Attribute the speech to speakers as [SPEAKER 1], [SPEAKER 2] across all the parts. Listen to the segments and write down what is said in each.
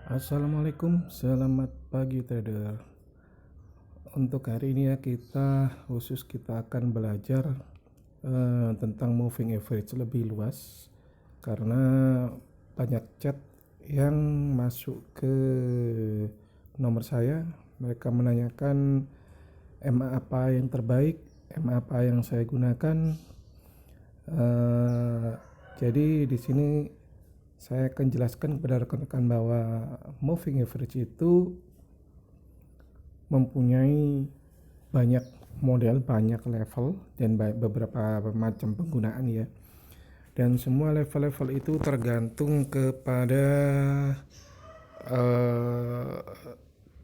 [SPEAKER 1] Assalamualaikum, selamat pagi trader. Untuk hari ini ya kita akan belajar tentang moving average lebih luas karena banyak chat yang masuk ke nomor saya. Mereka menanyakan MA apa yang terbaik, MA apa yang saya gunakan. Jadi di sini saya akan jelaskan kepada rekan-rekan bahwa moving average itu mempunyai banyak model, banyak level, dan beberapa macam penggunaan ya. Dan semua level-level itu tergantung kepada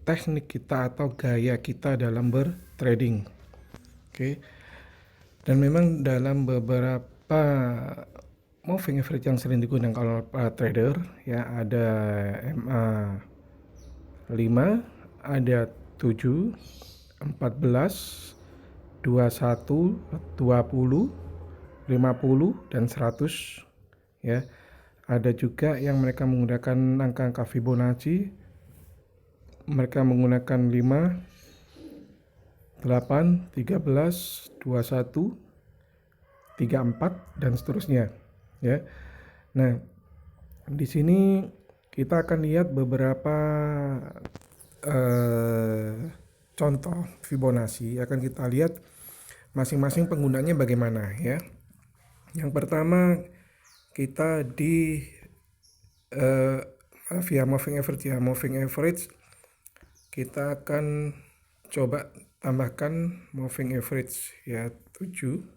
[SPEAKER 1] teknik kita atau gaya kita dalam bertrading. Oke. Dan memang dalam beberapa moving average yang sering digunakan oleh para trader ya, ada MA 5, ada 7, 14, 21, 20, 50, dan 100 ya. Ada juga yang mereka menggunakan angka-angka Fibonacci. Mereka menggunakan 5, 8, 13, 21, 34 dan seterusnya ya. Nah, di sini kita akan lihat beberapa contoh Fibonacci. Akan kita lihat masing-masing penggunanya bagaimana ya. Yang pertama kita di via moving average ya. Moving average kita akan coba tambahkan moving average ya 7,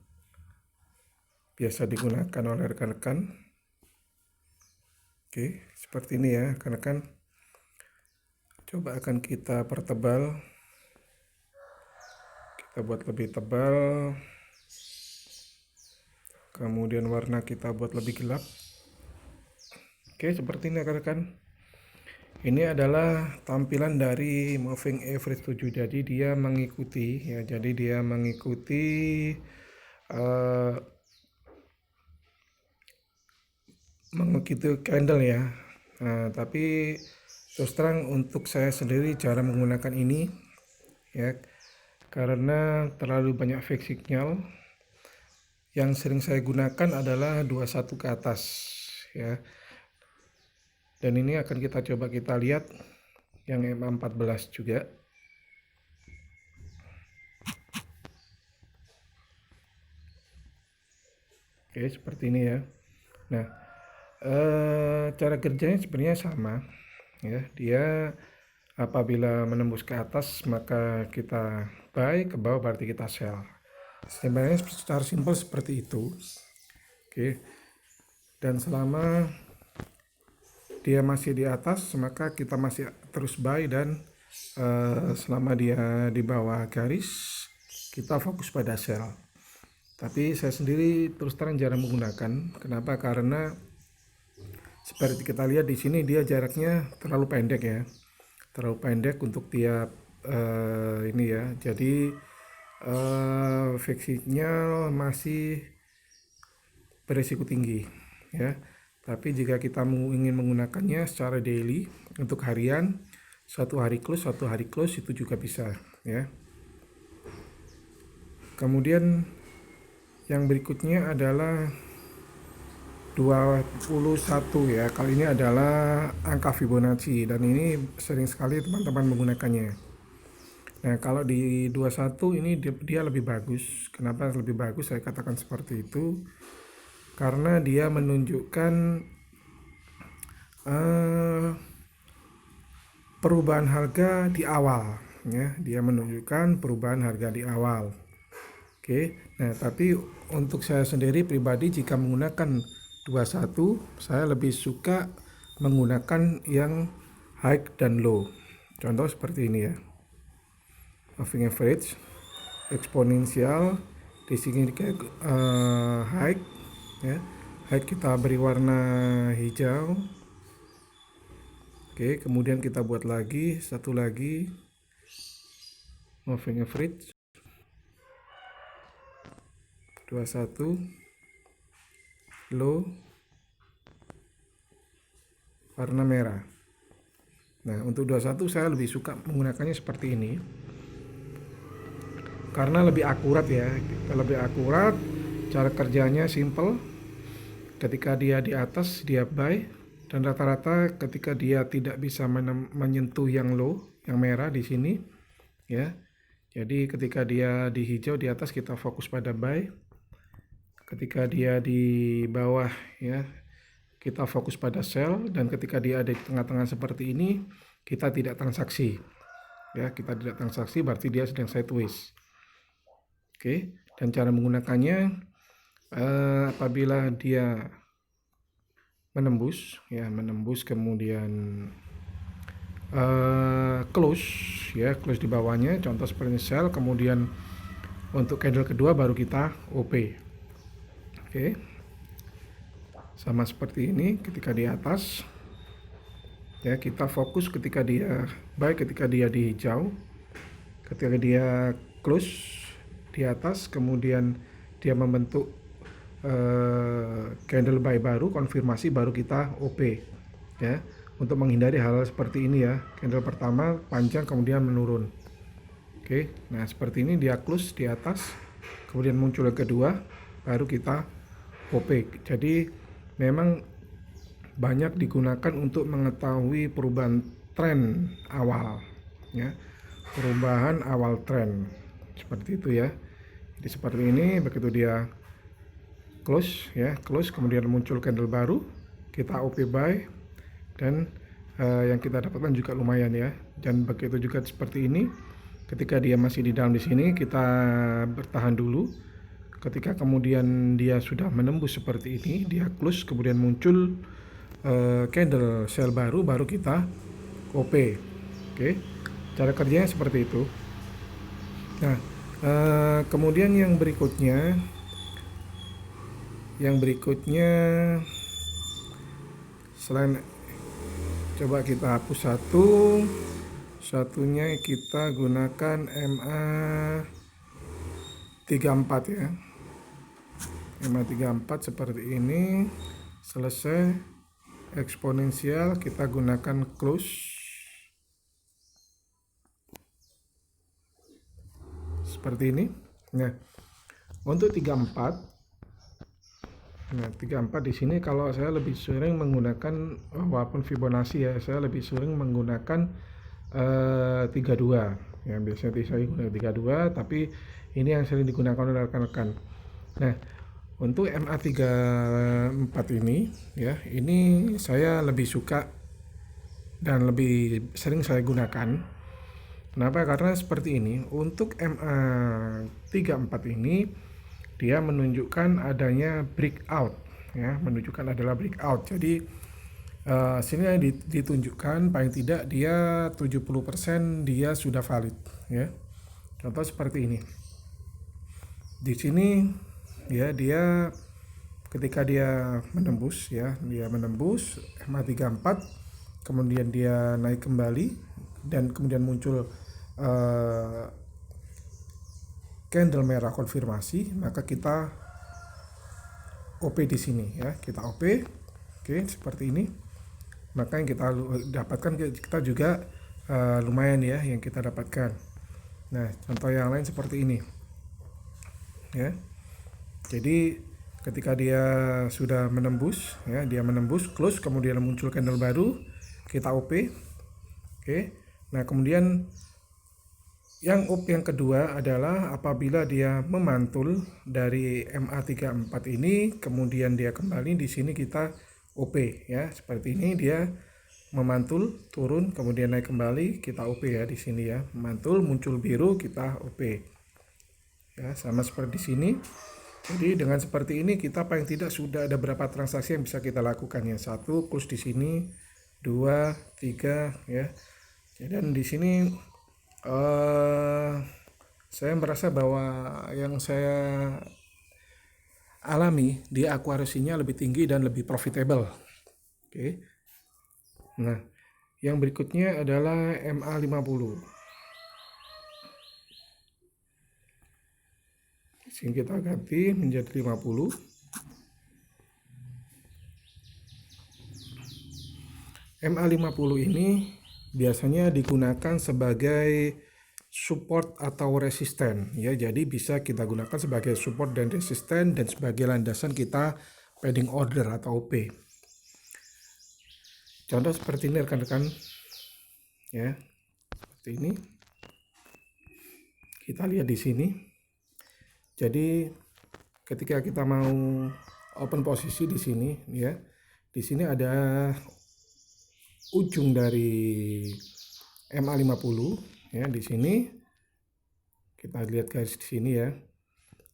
[SPEAKER 1] biasa digunakan oleh rekan-rekan. Oke, seperti ini ya rekan-rekan. Coba akan kita pertebal, kita buat lebih tebal, kemudian warna kita buat lebih gelap. Oke, seperti ini rekan-rekan. Ini adalah tampilan dari moving average 7. Jadi dia mengikuti ya, jadi dia mengikuti candle ya. Nah, tapi terus terang untuk saya sendiri cara menggunakan ini ya, karena terlalu banyak fake signal. Yang sering saya gunakan adalah 21 ke atas ya. Dan ini akan kita coba kita lihat yang MA14 juga. Oke, seperti ini ya. Nah, cara kerjanya sebenarnya sama ya. Dia apabila menembus ke atas maka kita buy, ke bawah berarti kita sell. Sebenarnya secara simpel seperti itu. Oke. Dan selama dia masih di atas maka kita masih terus buy, dan selama dia di bawah garis kita fokus pada sell. Tapi saya sendiri terus terang jarang menggunakan. Kenapa? Karena seperti kita lihat di sini dia jaraknya terlalu pendek ya. Terlalu pendek untuk tiap ini ya. Jadi fake signal masih berisiko tinggi ya. Tapi jika kita ingin menggunakannya secara daily untuk harian, satu hari close itu juga bisa ya. Kemudian yang berikutnya adalah 21 ya. Kali ini adalah angka Fibonacci dan ini sering sekali teman-teman menggunakannya. Nah, kalau di 21 ini dia lebih bagus. Kenapa lebih bagus saya katakan seperti itu? Karena dia menunjukkan perubahan harga di awal ya. Dia menunjukkan perubahan harga di awal. Oke. Nah, tapi untuk saya sendiri pribadi jika menggunakan 21, saya lebih suka menggunakan yang high dan low. Contoh seperti ini ya. Moving average eksponensial, di sini kayak high ya. High kita beri warna hijau. Oke, kemudian kita buat lagi satu lagi moving average 21 low warna merah. Nah, untuk 21 saya lebih suka menggunakannya seperti ini karena lebih akurat ya. Lebih akurat, cara kerjanya simple. Ketika dia di atas dia buy, dan rata-rata ketika dia tidak bisa menyentuh yang low, yang merah di sini ya. Jadi ketika dia di hijau di atas kita fokus pada buy. Ketika dia di bawah ya kita fokus pada sell, dan ketika dia ada di tengah-tengah seperti ini kita tidak transaksi. Ya, kita tidak transaksi berarti dia sedang sideways. Oke, dan cara menggunakannya apabila dia menembus ya, menembus kemudian close ya, close di bawahnya contoh seperti sell, kemudian untuk candle kedua baru kita OP. Oke, sama seperti ini. Ketika di atas ya kita fokus ketika dia buy, ketika dia di hijau, ketika dia close di atas kemudian dia membentuk candle buy baru, konfirmasi, baru kita OP ya, untuk menghindari hal seperti ini ya. Candle pertama panjang kemudian menurun. Oke, nah seperti ini dia close di atas kemudian muncul yang kedua baru kita OP. Jadi memang banyak digunakan untuk mengetahui perubahan tren awal ya, perubahan awal tren seperti itu ya. Jadi seperti ini, begitu dia close ya, close kemudian muncul candle baru kita OP buy, dan yang kita dapatkan juga lumayan ya. Dan begitu juga seperti ini, ketika dia masih di dalam di sini kita bertahan dulu. Ketika kemudian dia sudah menembus seperti ini, dia close kemudian muncul candle sell baru, baru kita OP. Oke, cara kerjanya seperti itu. Nah, kemudian yang berikutnya selain, coba kita hapus satunya kita gunakan MA34 ya. MA34 seperti ini. Selesai eksponensial, kita gunakan close seperti ini. Nah, untuk 34, nah 34 di sini kalau saya lebih sering menggunakan, walaupun Fibonacci ya, saya lebih sering menggunakan 32 ya. Biasanya saya gunakan 32, tapi ini yang sering digunakan oleh rekan-rekan. Nah, untuk MA34 ini ya, ini saya lebih suka dan lebih sering saya gunakan. Kenapa? Karena seperti ini, untuk MA34 ini dia menunjukkan adanya breakout ya, menunjukkan adalah breakout. Jadi sini ditunjukkan paling tidak dia 70% dia sudah valid ya. Contoh seperti ini. Di sini ya, dia ketika dia menembus ya, dia menembus MA34 kemudian dia naik kembali dan kemudian muncul candle merah konfirmasi, maka kita OP di sini ya, kita OP. Oke, seperti ini. Maka yang kita dapatkan, kita juga lumayan ya yang kita dapatkan. Nah, contoh yang lain seperti ini ya. Jadi ketika dia sudah menembus ya, dia menembus close kemudian muncul candle baru, kita OP. Oke. Nah, kemudian yang OP yang kedua adalah apabila dia memantul dari MA34 ini kemudian dia kembali, di sini kita OP ya. Seperti ini, dia memantul turun kemudian naik kembali, kita OP ya di sini ya. Memantul muncul biru, kita OP. Ya, sama seperti di sini. Jadi dengan seperti ini kita paling tidak sudah ada berapa transaksi yang bisa kita lakukan ya. 1 close di sini, 2, 3 ya. Dan di sini saya merasa bahwa yang saya alami di akurasinya lebih tinggi dan lebih profitable. Oke. Nah, yang berikutnya adalah MA50. Sini kita ganti menjadi 50. MA50 ini biasanya digunakan sebagai support atau resisten ya. Jadi bisa kita gunakan sebagai support dan resisten dan sebagai landasan kita padding order atau OP. Contoh seperti ini rekan-rekan ya. Seperti ini. Kita lihat di sini. Jadi ketika kita mau open posisi di sini ya. Di sini ada ujung dari MA50 ya. Di sini kita lihat garis di sini ya.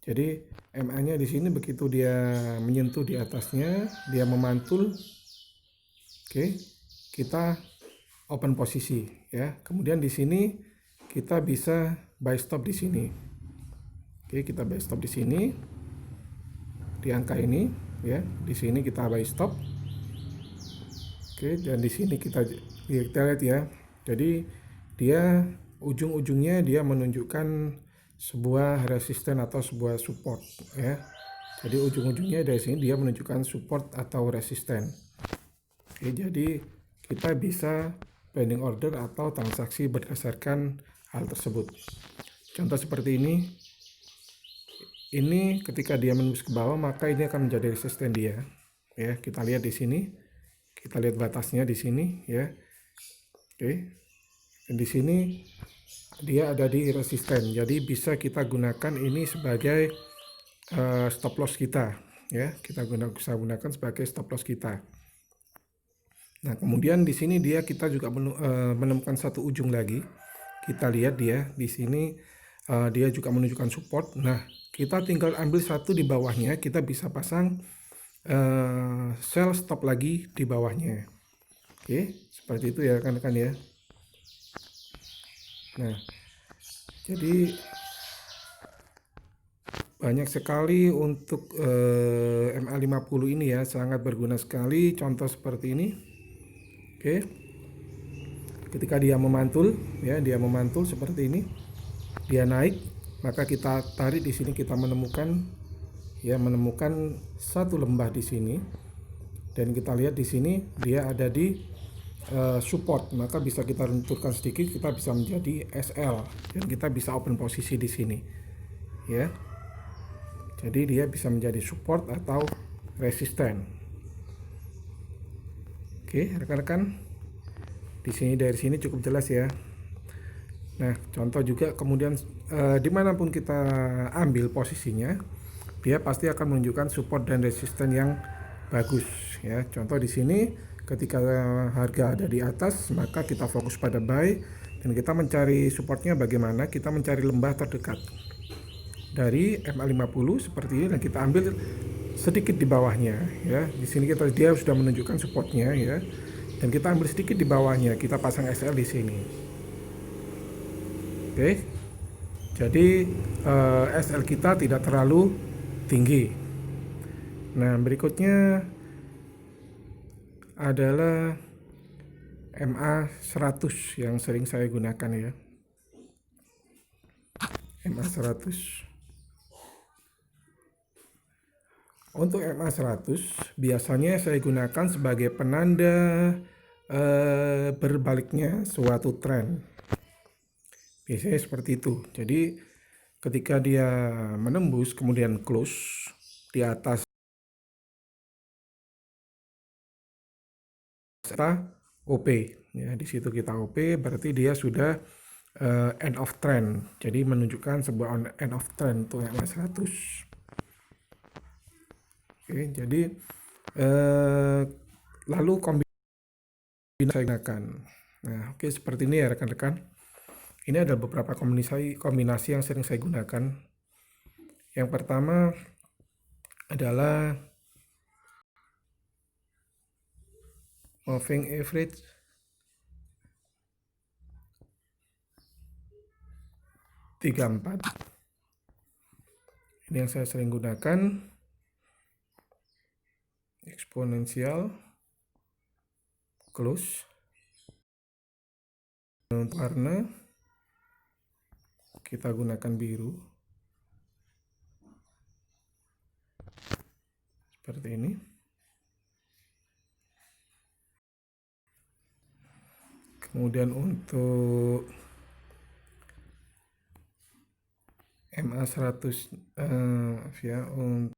[SPEAKER 1] Jadi MA-nya di sini begitu dia menyentuh di atasnya, dia memantul. Oke, kita open posisi ya. Kemudian di sini kita bisa buy stop di sini. Oke, kita buy stop di sini. Di angka ini ya. Di sini kita buy stop. Oke, dan di sini kita lihat ya. Jadi dia ujung-ujungnya dia menunjukkan sebuah resisten atau sebuah support ya. Jadi ujung-ujungnya dari sini dia menunjukkan support atau resisten. Oke, jadi kita bisa pending order atau transaksi berdasarkan hal tersebut. Contoh seperti ini. Ini ketika dia menembus ke bawah maka ini akan menjadi resisten dia. Ya, kita lihat di sini. Kita lihat batasnya di sini ya. Oke. Dan di sini dia ada di resisten. Jadi bisa kita gunakan ini sebagai stop loss kita ya. Kita bisa gunakan sebagai stop loss kita. Nah, kemudian di sini kita juga menemukan satu ujung lagi. Kita lihat dia di sini dia juga menunjukkan support. Nah, kita tinggal ambil satu di bawahnya, kita bisa pasang sell stop lagi di bawahnya. Oke, seperti itu ya rekan-rekan ya. Nah, jadi banyak sekali untuk MA50 ini ya, sangat berguna sekali. Contoh seperti ini. Oke. Ketika dia memantul ya, dia memantul seperti ini. Dia naik, maka kita tarik di sini, kita menemukan satu lembah di sini. Dan kita lihat di sini dia ada di support, maka bisa kita lenturkan sedikit, kita bisa menjadi SL dan kita bisa open posisi di sini. Ya. Jadi dia bisa menjadi support atau resisten. Oke, rekan-rekan. Dari sini cukup jelas ya. Nah, contoh juga kemudian dimanapun kita ambil posisinya, dia pasti akan menunjukkan support dan resisten yang bagus ya. Contoh di sini ketika harga ada di atas, maka kita fokus pada buy dan kita mencari supportnya bagaimana? Kita mencari lembah terdekat dari MA50 seperti ini dan kita ambil sedikit di bawahnya ya. Di sini dia sudah menunjukkan supportnya ya. Dan kita ambil sedikit di bawahnya, kita pasang SL di sini. Oke. Jadi SL kita tidak terlalu tinggi. Nah, berikutnya adalah MA100 yang sering saya gunakan ya. MA100. Untuk MA100 biasanya saya gunakan sebagai penanda berbaliknya suatu tren. Biasanya seperti itu. Jadi ketika dia menembus kemudian close di atas OP ya, di situ kita OP berarti dia sudah end of trend. Jadi menunjukkan sebuah end of trend untuk MA100. Oke, jadi lalu kombinasi saya gunakan. Nah, oke, seperti ini ya rekan-rekan. Ini ada beberapa kombinasi yang sering saya gunakan. Yang pertama adalah moving average tiga empat. Ini yang saya sering gunakan. Eksponensial close. Untuk warna kita gunakan biru seperti ini. Kemudian untuk MA 100 maaf ya, untuk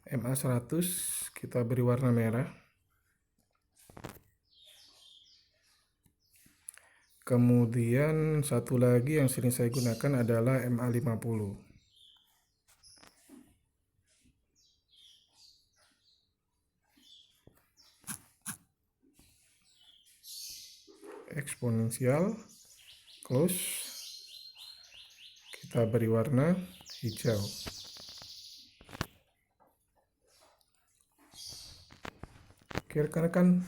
[SPEAKER 1] MA 100 kita beri warna merah. Kemudian satu lagi yang sering saya gunakan adalah MA 50. Eksponensial, close, kita beri warna hijau. Oke rekan-rekan,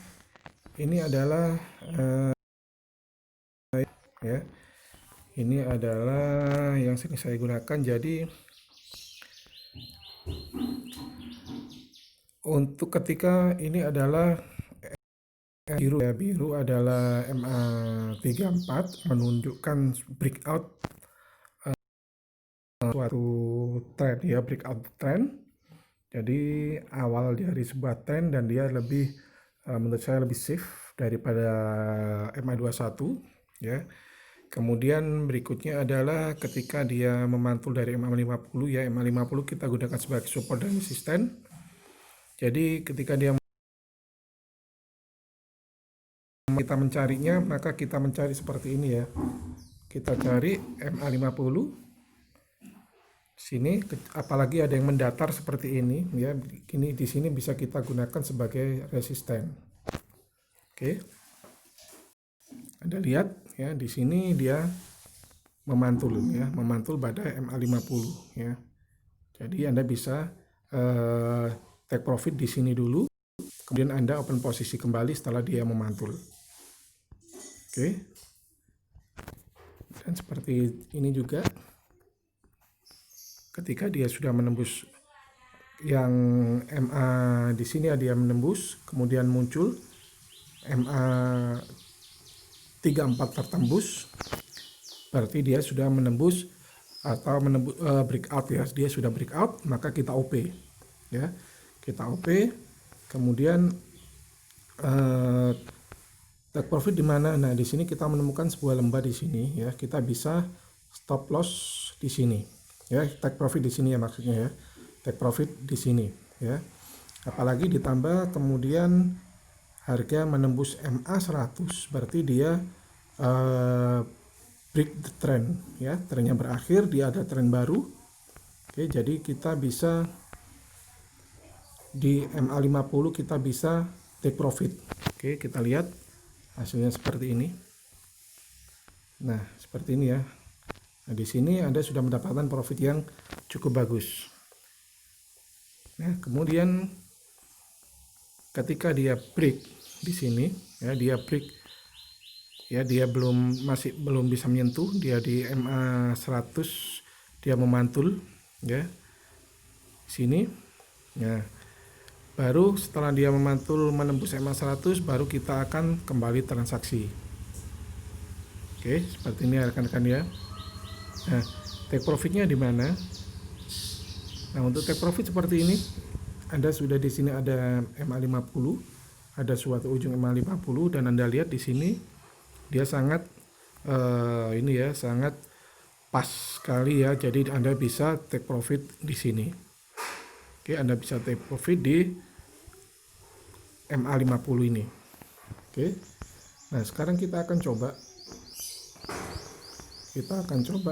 [SPEAKER 1] ini adalah ya, ini adalah yang sering saya gunakan. Jadi untuk ketika ini adalah biru ya, biru adalah MA34 menunjukkan breakout suatu trend ya, breakout trend. Jadi awal dari sebuah trend dan dia lebih menurut saya lebih safe daripada MA21 ya. Kemudian berikutnya adalah ketika dia memantul dari MA50 ya, MA50 kita gunakan sebagai support dan resisten. Jadi ketika dia kita mencarinya, maka kita mencari seperti ini ya. Kita cari MA50 sini, apalagi ada yang mendatar seperti ini ya. Ini di sini bisa kita gunakan sebagai resisten. Oke. Anda lihat ya, di sini dia memantul ya, memantul pada MA50 ya. Jadi Anda bisa take profit di sini dulu, kemudian Anda open posisi kembali setelah dia memantul. Oke. Dan seperti ini juga ketika dia sudah menembus yang MA di sini, dia menembus, kemudian muncul MA 34 tertembus, berarti dia sudah menembus atau menembus breakout ya, dia sudah breakout, maka kita OP ya, kita OP. Kemudian take profit di mana? Nah, di sini kita menemukan sebuah lembah di sini ya, kita bisa stop loss di sini ya, take profit di sini ya maksudnya ya, take profit di sini ya. Apalagi ditambah kemudian harga menembus MA 100, berarti dia break the trend ya, trennya berakhir, dia ada tren baru. Oke, jadi kita bisa di MA 50 kita bisa take profit. Oke, kita lihat hasilnya seperti ini. Nah, seperti ini ya. Nah, di sini Anda sudah mendapatkan profit yang cukup bagus. Nah, kemudian ketika dia break di sini ya, dia break ya, dia masih belum bisa menyentuh, dia di MA 100 dia memantul ya. Sini. Nah, baru setelah dia memantul menembus MA 100 baru kita akan kembali transaksi. Oke, seperti ini rekan-rekan ya. Nah, take profitnya di mana? Nah, untuk take profit seperti ini, Anda sudah di sini ada MA50, ada suatu ujung MA50 dan Anda lihat di sini dia sangat ini ya, sangat pas sekali ya. Jadi Anda bisa take profit di sini. Oke, Anda bisa take profit di MA50 ini. Oke. Nah, sekarang kita akan coba.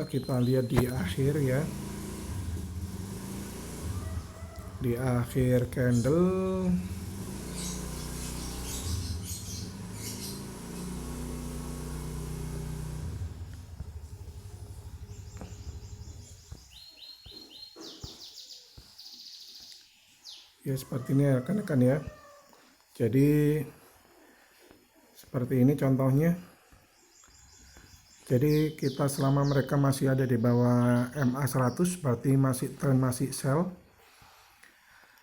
[SPEAKER 1] Kita lihat di akhir ya. Di akhir candle ya, seperti ini rekan-rekan ya. Jadi seperti ini contohnya. Jadi kita selama mereka masih ada di bawah MA 100 berarti masih sell.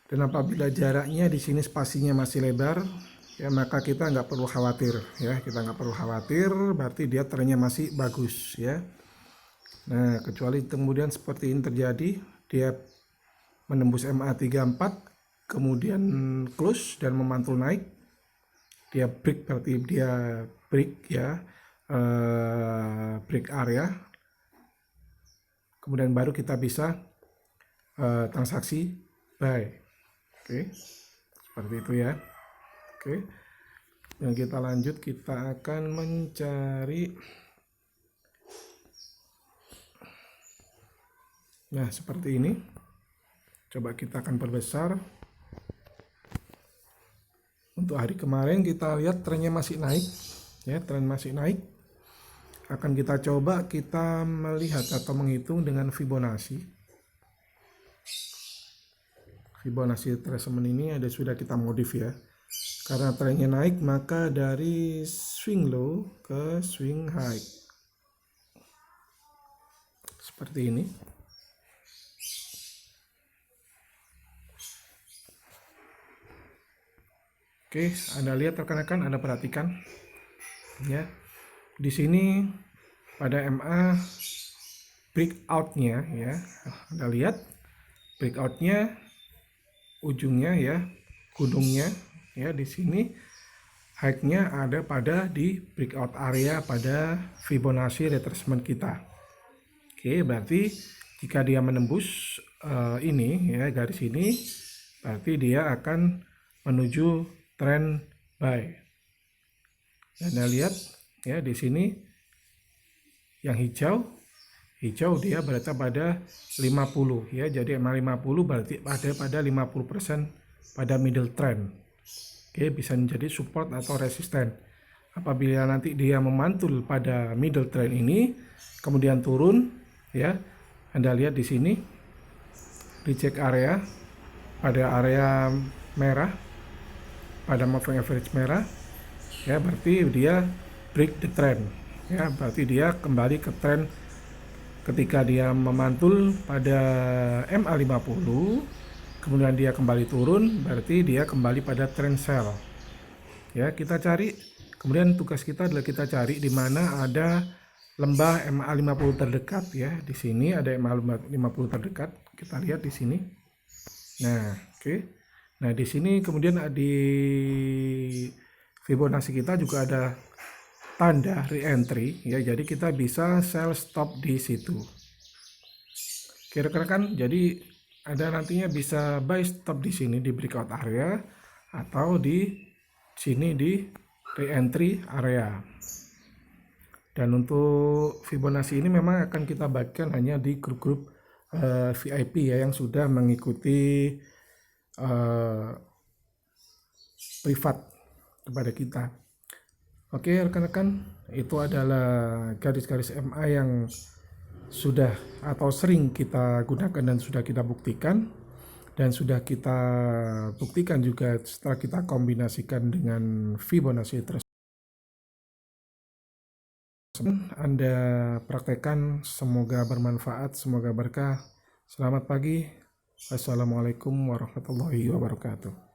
[SPEAKER 1] Dan apabila jaraknya di sini spasinya masih lebar ya, maka kita nggak perlu khawatir ya, kita nggak perlu khawatir, berarti dia trennya masih bagus ya. Nah, kecuali kemudian seperti ini terjadi, dia menembus MA 34, kemudian close dan memantul naik. Dia break berarti dia break ya, break area. Kemudian baru kita bisa transaksi buy. Oke, seperti itu ya. Oke, dan kita lanjut, kita akan mencari. Nah, seperti ini. Coba kita akan perbesar. Untuk hari kemarin kita lihat trennya masih naik, ya, tren masih naik. Akan kita coba kita melihat atau menghitung dengan Fibonacci. Fibonacci retracement ini sudah kita modif ya. Karena trennya naik, maka dari swing low ke swing high. Seperti ini. Oke, Anda lihat rekan-rekan, Anda perhatikan ya. Di sini pada MA breakout-nya ya. Anda lihat breakout-nya, ujungnya ya, gunungnya ya, di sini high-nya ada pada di breakout area pada Fibonacci retracement kita. Oke, berarti jika dia menembus ini ya, garis ini, berarti dia akan menuju trend buy. Anda lihat ya, di sini yang hijau dia berada pada 50 ya. Jadi MA 50 berarti ada pada 50% pada middle trend. Oke, bisa menjadi support atau resisten. Apabila nanti dia memantul pada middle trend ini kemudian turun ya. Anda lihat di sini reject area pada area merah, pada moving average merah ya, berarti dia break the trend ya, berarti dia kembali ke trend. Ketika dia memantul pada MA 50 kemudian dia kembali turun, berarti dia kembali pada trend sell ya. Kita cari, kemudian tugas kita adalah kita cari di mana ada lembah MA 50 terdekat ya. Di sini ada MA 50 terdekat, kita lihat di sini. Nah, oke. Nah, di sini kemudian di Fibonacci kita juga ada tanda re-entry ya, jadi kita bisa sell stop di situ. Oke rekan-rekan, jadi ada nantinya bisa buy stop di sini di breakout area atau di sini di re-entry area. Dan untuk Fibonacci ini memang akan kita bagikan hanya di grup-grup VIP ya, yang sudah mengikuti privat kepada kita. Oke rekan-rekan, itu adalah garis-garis MA yang sudah atau sering kita gunakan dan sudah kita buktikan, dan sudah kita buktikan juga setelah kita kombinasikan dengan Fibonacci tersebut. Anda praktekkan, semoga bermanfaat, semoga berkah. Selamat pagi. Assalamualaikum warahmatullahi wabarakatuh.